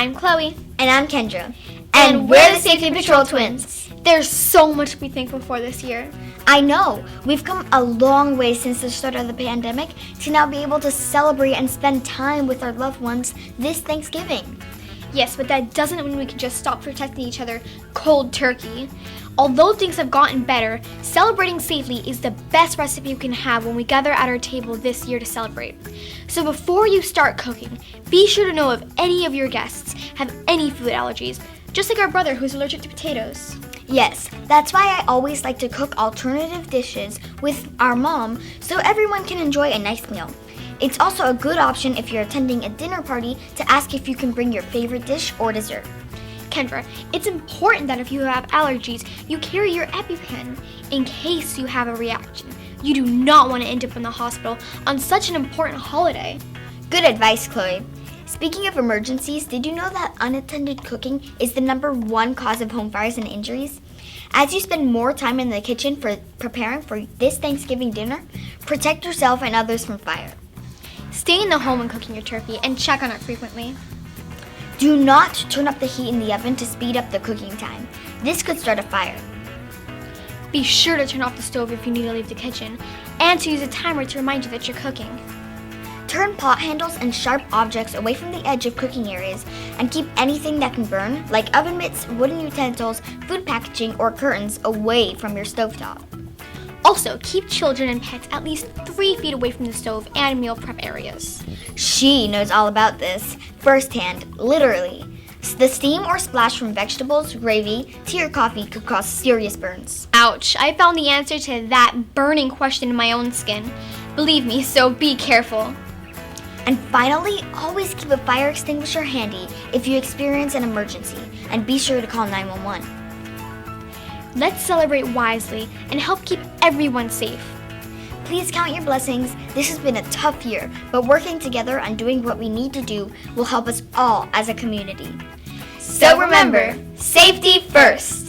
I'm Chloe. And I'm Kendra. And we're the Safety Patrol Twins. There's so much to be thankful for this year. I know. We've come a long way since the start of the pandemic to now be able to celebrate and spend time with our loved ones this Thanksgiving. Yes, but that doesn't mean we can just stop protecting each other cold turkey. Although things have gotten better, celebrating safely is the best recipe you can have when we gather at our table this year to celebrate. So before you start cooking, be sure to know if any of your guests have any food allergies, just like our brother who's allergic to potatoes. Yes, that's why I always like to cook alternative dishes with our mom so everyone can enjoy a nice meal. It's also a good option if you're attending a dinner party to ask if you can bring your favorite dish or dessert. Kendra, it's important that if you have allergies, you carry your EpiPen in case you have a reaction. You do not want to end up in the hospital on such an important holiday. Good advice, Chloe. Speaking of emergencies, did you know that unattended cooking is the #1 cause of home fires and injuries? As you spend more time in the kitchen for preparing for this Thanksgiving dinner, protect yourself and others from fire. Stay in the home when cooking your turkey and check on it frequently. Do not turn up the heat in the oven to speed up the cooking time. This could start a fire. Be sure to turn off the stove if you need to leave the kitchen, and to use a timer to remind you that you're cooking. Turn pot handles and sharp objects away from the edge of cooking areas, and keep anything that can burn, like oven mitts, wooden utensils, food packaging, or curtains, away from your stovetop. Also, keep children and pets at least 3 feet away from the stove and meal prep areas. She knows all about this, firsthand, literally. The steam or splash from vegetables, gravy, tea, or coffee could cause serious burns. Ouch, I found the answer to that burning question in my own skin. Believe me, so be careful. And finally, always keep a fire extinguisher handy if you experience an emergency, and be sure to call 911. Let's celebrate wisely and help keep everyone safe. Please count your blessings. This has been a tough year, but working together and doing what we need to do will help us all as a community. So remember, safety first.